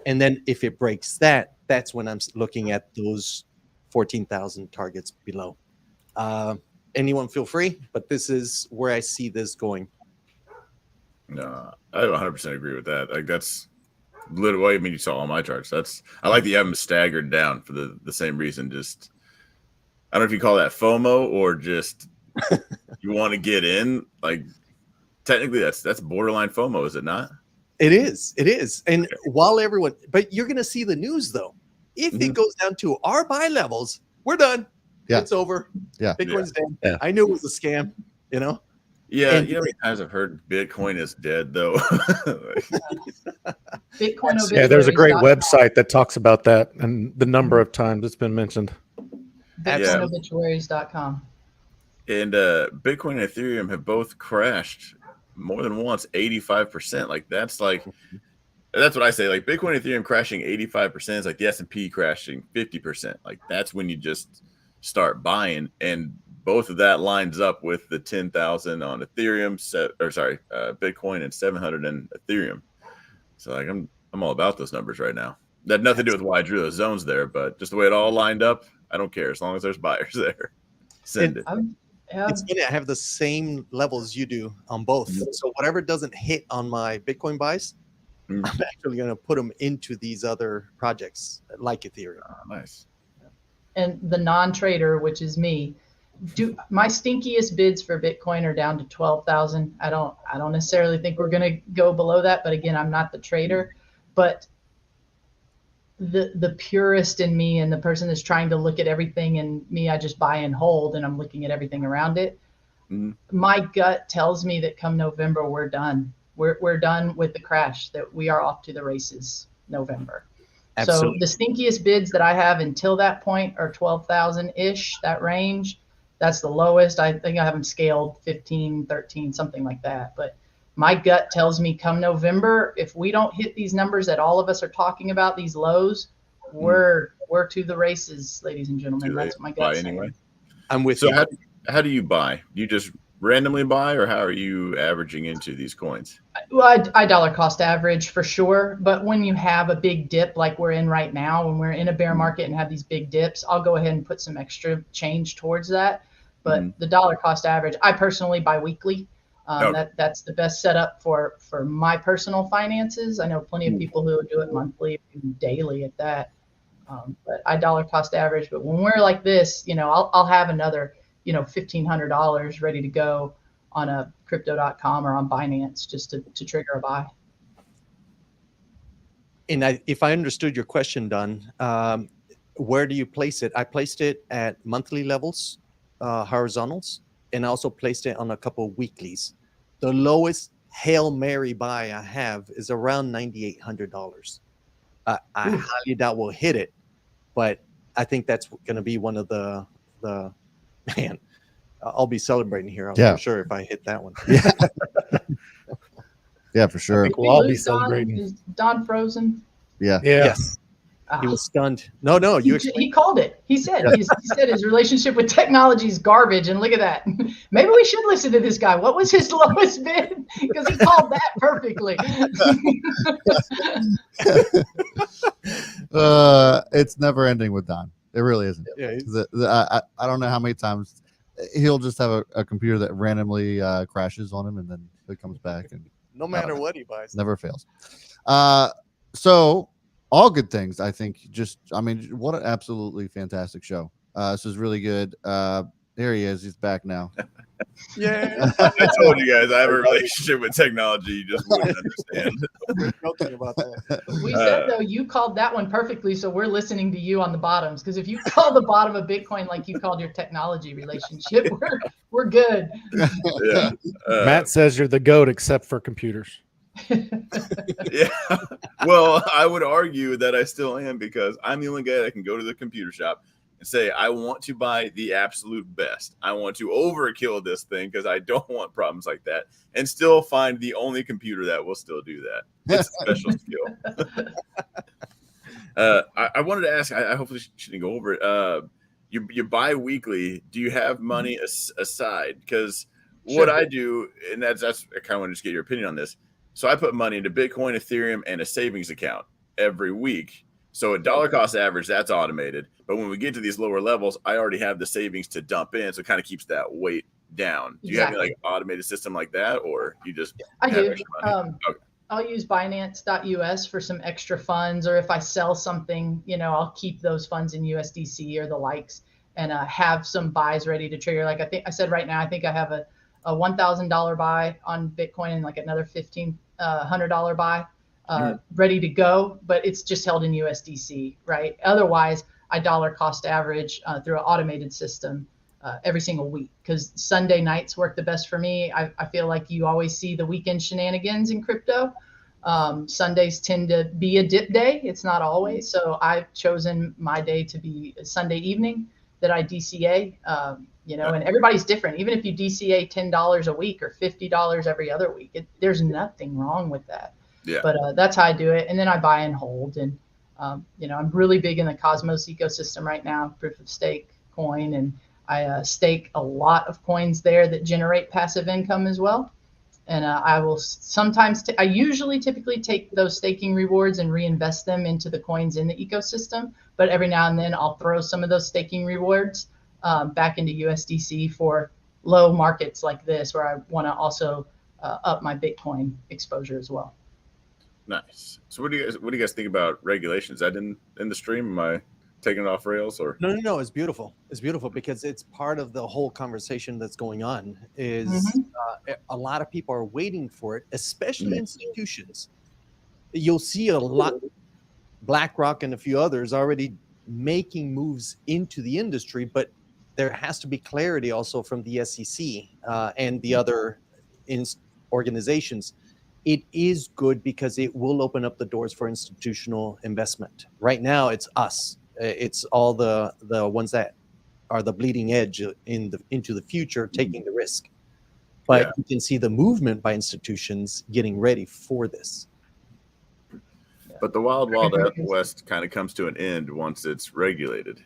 And then if it breaks that, that's when I'm looking at those 14,000 targets below. Anyone feel free, but this is where I see this going. No, I 100% agree with that. Like that's literally, I mean, you saw all my charts. I like that you have them staggered down for the same reason. Just, I don't know if you call that FOMO or just you want to get in. Like technically that's borderline FOMO, is it not? It is. And while everyone, but you're going to see the news though. If it goes down to our buy levels, we're done. Yeah. It's over. Yeah. Bitcoin's dead. Yeah. I knew it was a scam, you know? Yeah. And you know how many times I've heard Bitcoin is dead though? Bitcoin Yeah, there's a great obituaries.com. website that talks about that and the number of times it's been mentioned. Bitcoin obituaries.com. And Bitcoin and Ethereum have both crashed more than once, 85%. That's what I say. Like Bitcoin and Ethereum crashing 85% is like the S&P crashing 50%. Like that's when you just start buying, and both of that lines up with the 10,000 on Ethereum, Bitcoin, and 700 in Ethereum. So like I'm all about those numbers right now. That had nothing to do with why I drew those zones there, but just the way it all lined up, I don't care as long as there's buyers there. Send it. It's funny. I have the same levels you do on both. So whatever doesn't hit on my Bitcoin buys, I'm actually going to put them into these other projects like Ethereum. Oh, nice. And the non-trader, which is me, my stinkiest bids for Bitcoin are down to 12,000. I don't necessarily think we're going to go below that, but again, I'm not the trader. But the purist in me and the person that's trying to look at everything, and me, I just buy and hold, and I'm looking at everything around it. My gut tells me that come November we're done. We're done with the crash. That we are off to the races November. Absolutely. So the stinkiest bids that I have until that point are 12,000 ish, that range. That's the lowest. I think I have them scaled 15, 13, something like that. But my gut tells me come November, if we don't hit these numbers that all of us are talking about, these lows, we're to the races, ladies and gentlemen. That's what my gut says. Anyway. I'm with So you. how do you buy? Do you just randomly buy, or how are you averaging into these coins? Well, I dollar cost average for sure. But when you have a big dip like we're in right now, when we're in a bear market and have these big dips, I'll go ahead and put some extra change towards that. But the dollar cost average, I personally buy weekly. That's the best setup for my personal finances. I know plenty of people who do it monthly, even daily at that. But I dollar cost average. But when we're like this, I'll have another, $1,500 ready to go on a crypto.com or on Binance just to trigger a buy. And if I understood your question, Don, where do you place it? I placed it at monthly levels, horizontals, and I also placed it on a couple of weeklies. The lowest Hail Mary buy I have is around $9,800. I highly doubt we'll hit it, but I think that's going to be one of the man. I'll be celebrating here. I'm sure if I hit that one. Yeah, yeah, for sure. We'll all be celebrating. Is Don frozen? Yeah. Yes. He was stunned. No, He called it. He said he said his relationship with technology is garbage, and look at that. Maybe we should listen to this guy. What was his lowest bid? Because he called that perfectly. It's never ending with Don. It really isn't. Yeah, I don't know how many times he'll just have a computer that randomly crashes on him, and then it comes back, and no matter what he buys. never fails. So all good things, I think. I mean, what an absolutely fantastic show. This is really good. There he is. He's back now. Yeah. I told you guys I have a relationship with technology. You just wouldn't understand. We're joking about that. We said, though, you called that one perfectly, so we're listening to you on the bottoms. Because if you call the bottom of Bitcoin like you called your technology relationship, we're good. Yeah. Matt says you're the GOAT except for computers. Yeah. Well, I would argue that I still am, because I'm the only guy that can go to the computer shop and say, I want to buy the absolute best. I want to overkill this thing because I don't want problems like that, and still find the only computer that will still do that. It's a special skill. I wanted to ask, I hopefully shouldn't go over it. You buy weekly. Do you have money aside? Because what I do, and that's I kind of want to just get your opinion on this. So I put money into Bitcoin, Ethereum, and a savings account every week. So at dollar cost average, that's automated. But when we get to these lower levels, I already have the savings to dump in. So it kind of keeps that weight down. Do you have any like automated system like that, or you just I have do. extra money? Okay. I'll use Binance.us for some extra funds, or if I sell something, I'll keep those funds in USDC or the likes, and have some buys ready to trigger. Like I think I said right now, I think I have a $1,000 buy on Bitcoin and like another $1,500 buy ready to go, but it's just held in USDC, right? Otherwise, I dollar cost average through an automated system every single week, because Sunday nights work the best for me. I feel like you always see the weekend shenanigans in crypto. Sundays tend to be a dip day. It's not always. So I've chosen my day to be Sunday evening that I DCA, and everybody's different. Even if you DCA $10 a week or $50 every other week, there's nothing wrong with that. Yeah. But that's how I do it. And then I buy and hold. And, I'm really big in the Cosmos ecosystem right now, proof of stake coin. And I stake a lot of coins there that generate passive income as well. And I will sometimes, I usually typically take those staking rewards and reinvest them into the coins in the ecosystem. But every now and then I'll throw some of those staking rewards back into USDC for low markets like this, where I want to also up my Bitcoin exposure as well. Nice. So what do you guys think about regulations? Is that in the stream? Am I taking it off rails, or? No. It's beautiful. It's beautiful because it's part of the whole conversation that's going on. Is a lot of people are waiting for it, especially institutions. You'll see a lot. BlackRock and a few others already making moves into the industry, but there has to be clarity also from the SEC and the other organizations. It is good because it will open up the doors for institutional investment. Right now, it's us. It's all the ones that are the bleeding edge into the future, taking the risk. But you can see the movement by institutions getting ready for this. But the wild west kind of comes to an end once it's regulated.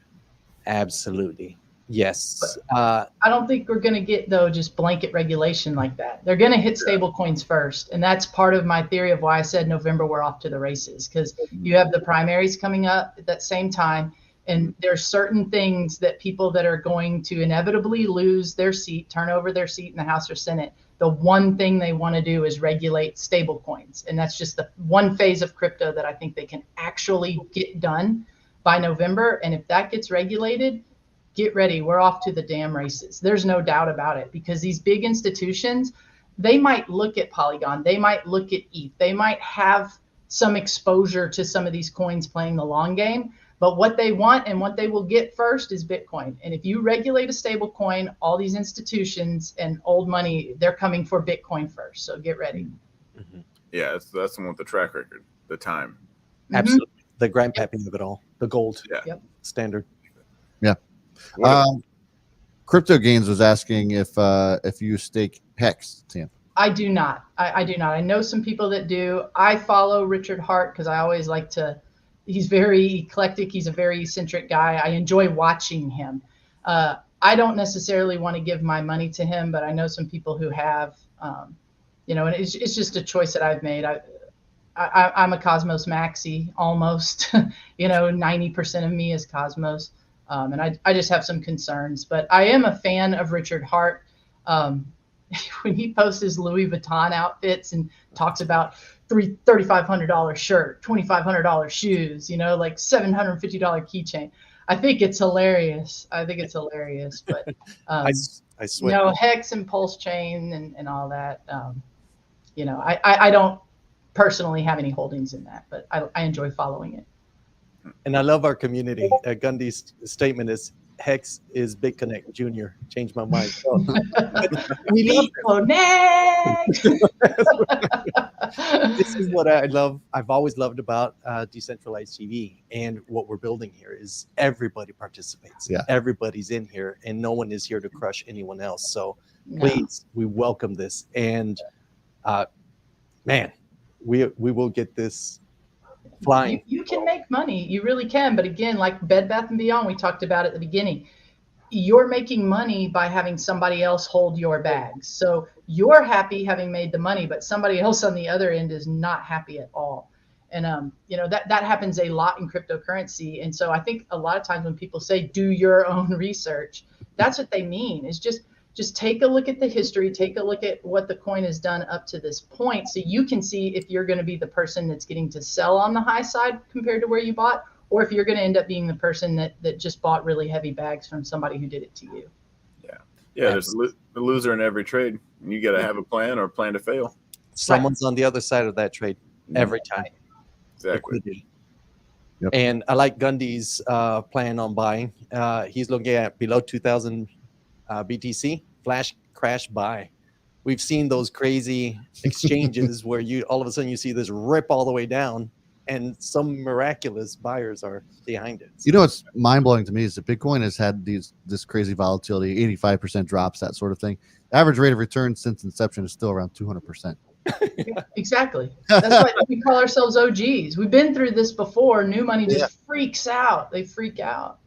Absolutely. Yes. I don't think we're going to get, though, just blanket regulation like that. They're going to hit stable coins first. And that's part of my theory of why I said November we're off to the races, because you have the primaries coming up at that same time. And there's certain things that people that are going to inevitably lose their seat, turn over their seat in the House or Senate. The one thing they want to do is regulate stable coins. And that's just the one phase of crypto that I think they can actually get done by November. And if that gets regulated, get ready. We're off to the damn races. There's no doubt about it, because these big institutions, they might look at Polygon. They might look at ETH. They might have some exposure to some of these coins playing the long game. But what they want and what they will get first is Bitcoin. And if you regulate a stable coin, all these institutions and old money, they're coming for Bitcoin first. So get ready. Mm-hmm. Yeah, that's the one with the track record, the time. Absolutely. The grandpapping of it all, the gold standard. Yeah. Crypto Gains was asking if you stake Hex, Tam. I do not. I do not. I know some people that do. I follow Richard Hart because I always like to He's very eclectic. He's a very eccentric guy. I enjoy watching him. I don't necessarily want to give my money to him, but I know some people who have, you know, and it's just a choice that I've made. I'm a Cosmos maxi almost, you know, 90% of me is Cosmos. And I just have some concerns, but I am a fan of Richard Hart. When he posts his Louis Vuitton outfits and talks about $3,500 shirt, $2,500 shoes, you know, like $750 keychain. I think it's hilarious. But I swear. you know, hex and pulse chain and all that. You know, I don't personally have any holdings in that, but I enjoy following it. And I love our community. Gundy's statement is Hex is Big Connect Junior. Changed my mind. So, we love Connect. This is what I love. I've always loved about decentralized TV, and what we're building here is everybody participates. Yeah. Everybody's in here, and no one is here to crush anyone else. So No. please, we welcome this, and man, we will get this flying. You can make money. You really can. But again, like Bed Bath & Beyond, we talked about at the beginning, you're making money by having somebody else hold your bags. So you're happy having made the money, but somebody else on the other end is not happy at all. And, you know, that happens a lot in cryptocurrency. And so I think a lot of times when people say, do your own research, that's what they mean, is just take a look at the history, take a look at what the coin has done up to this point, so you can see if you're going to be the person that's getting to sell on the high side compared to where you bought, or if you're going to end up being the person that just bought really heavy bags from somebody who did it to you. Yeah, there's the loser in every trade. And you got to have a plan or a plan to fail. Someone's on the other side of that trade every time. Exactly. Yep. And I like Gundy's plan on buying. He's looking at below 2,000 BTC, flash crash buy. We've seen those crazy exchanges where you all of a sudden you see this rip all the way down, and some miraculous buyers are behind it. You know what's mind blowing to me is that Bitcoin has had this crazy volatility, 85% drops, that sort of thing. The average rate of return since inception is still around 200%. Exactly. That's why we call ourselves OGs. We've been through this before. New money just freaks out. They freak out.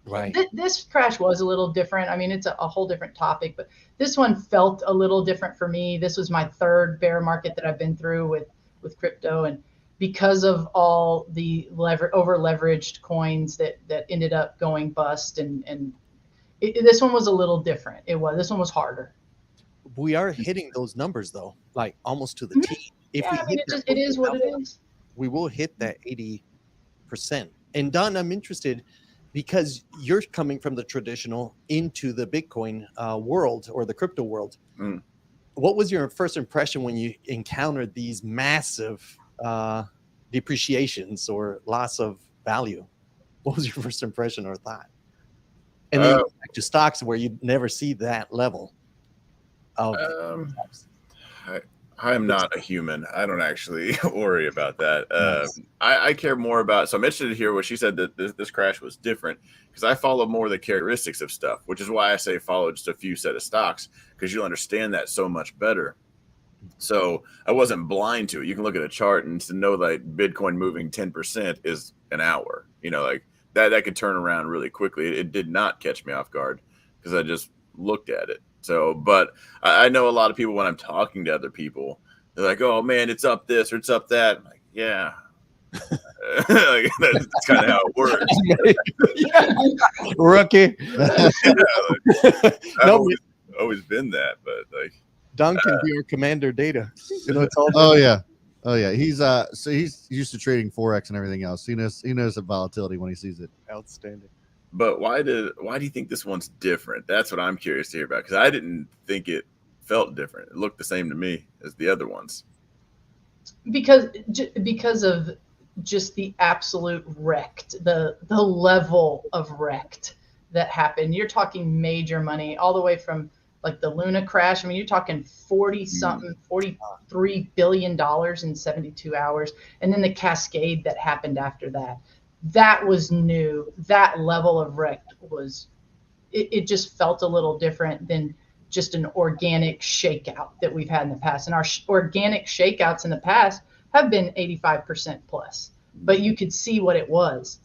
Right. This crash was a little different. I mean, it's a whole different topic, but this one felt a little different for me. This was my third bear market that I've been through with crypto, and because of all the over leveraged coins that ended up going bust, and this one was a little different. This one was harder. We are hitting those numbers though, like almost to the T. If Yeah, I mean, it is what it is. We will hit that 80%. And Don, I'm interested, because you're coming from the traditional into the Bitcoin world, or the crypto world. What was your first impression when you encountered these massive depreciations or loss of value? What was your first impression or thought? And then back to stocks, where you'd never see that level of I am not a human. I don't actually worry about that. I care more about, so I'm interested to hear what she said, that this crash was different, because I follow more the characteristics of stuff, which is why I say follow just a few set of stocks, because you'll understand that so much better. So I wasn't blind to it. You can look at a chart and to know that Bitcoin moving 10% is an hour, you know, like that could turn around really quickly. It did not catch me off guard because I just looked at it. So, but I know a lot of people, when I'm talking to other people, they're like, "Oh man, it's up this or it's up that." I'm like, yeah, like, that's kind of how it works. Rookie. I've always been that, but like Don can be our commander data. You know, it's all. Oh yeah. He's so he's used to trading Forex and everything else. He knows the volatility when he sees it. Outstanding. But why do you think this one's different? That's what I'm curious to hear about, because I didn't think it felt different. It looked the same to me as the other ones. Because of just the absolute wrecked, the level of wrecked that happened. You're talking major money, all the way from like the Luna crash. I mean, you're talking 43 billion dollars in 72 hours, and then the cascade that happened after that. That was new. That level of wrecked was, it just felt a little different than just an organic shakeout that we've had in the past. And our organic shakeouts in the past have been 85% plus. but you could see what it was.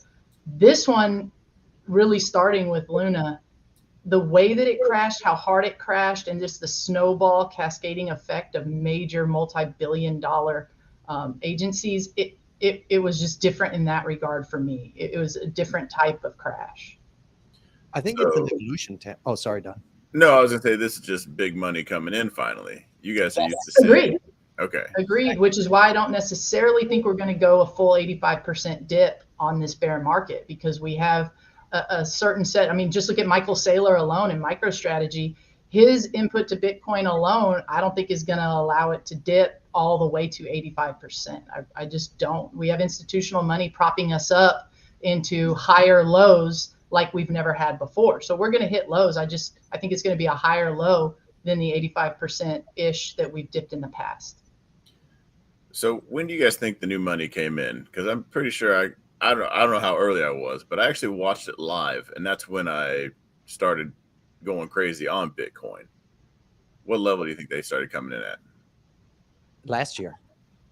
This one, really starting with Luna, the way that it crashed, how hard it crashed, and just the snowball cascading effect of major multi-billion-dollar agencies, it was just different in that regard for me. It was a different type of crash. I think it's an evolution. Oh, sorry, Don. No, I was gonna say this is just big money coming in finally. You guys are used to seeing. Agreed. Okay. Agreed, which is why I don't necessarily think we're going to go a full 85% dip on this bear market, because we have a certain set. I mean, just look at Michael Saylor alone in MicroStrategy. His input to Bitcoin alone, I don't think is going to allow it to dip all the way to 85%. I just don't. We have institutional money propping us up into higher lows like we've never had before. So we're going to hit lows. I think it's going to be a higher low than the 85%-ish that we've dipped in the past. So when do you guys think the new money came in? Because I'm pretty sure I don't know how early I was, but I actually watched it live, and that's when I started going crazy on Bitcoin. What level do you think they started coming in at? Last year,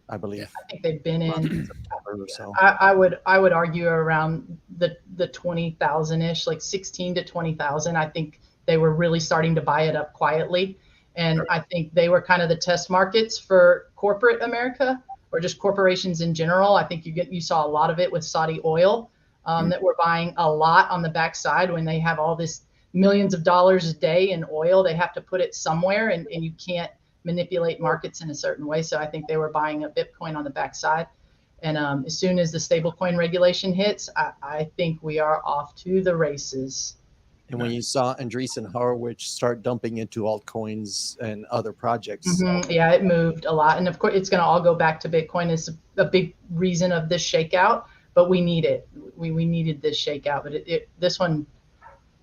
I believe. I think they've been in. Or so. I would argue around the 20,000-ish, like 16 to 20,000. I think they were really starting to buy it up quietly, and I think they were kind of the test markets for corporate America, or just corporations in general. I think you saw a lot of it with Saudi oil, that were buying a lot on the backside when they have all this millions of dollars a day in oil. They have to put it somewhere, and you can't manipulate markets in a certain way. So I think they were buying a Bitcoin on the backside. And as soon as the stablecoin regulation hits, I think we are off to the races. And when you saw Andreessen Horowitz start dumping into altcoins and other projects. Yeah, it moved a lot. And of course, it's going to all go back to Bitcoin. It's a big reason of this shakeout, but we need it. We needed this shakeout. But this one,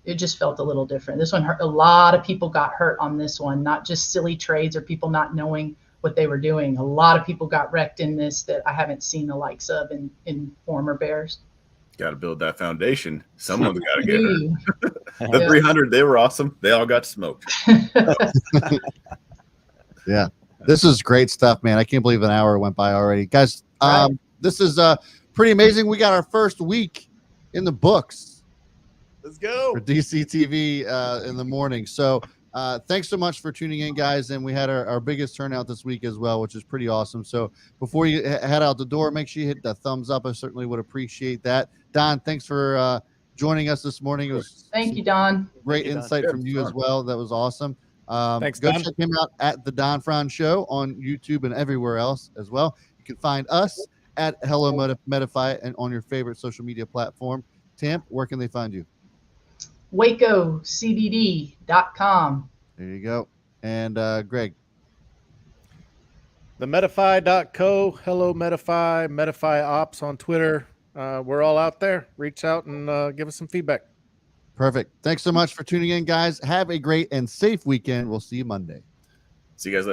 it just felt a little different. This one hurt. A lot of people got hurt on this one, not just silly trades or people not knowing what they were doing. A lot of people got wrecked in this that I haven't seen the likes of in former bears. Got to build that foundation. Someone's got to get hurt. The 300, they were awesome. They all got smoked. Yeah, this is great stuff, man. I can't believe an hour went by already, guys. This is pretty amazing. We got our first week in the books. Let's go for DCTV in the morning. So thanks so much for tuning in, guys. And we had our biggest turnout this week as well, which is pretty awesome. So before you head out the door, make sure you hit the thumbs up. I certainly would appreciate that. Don, thanks for joining us this morning. It was Thank you, Don. Great insight from you as well. That was awesome. Thanks, go Don. check him out at the Don Fran Show on YouTube and everywhere else as well. You can find us at Hello Medify and on your favorite social media platform. Tam, where can they find you? WacoCBD.com. There you go. And Greg. The Medify.co, Hello Medify, Medify Ops on Twitter. We're all out there. Reach out and give us some feedback. Perfect. Thanks so much for tuning in, guys. Have a great and safe weekend. We'll see you Monday. See you guys later.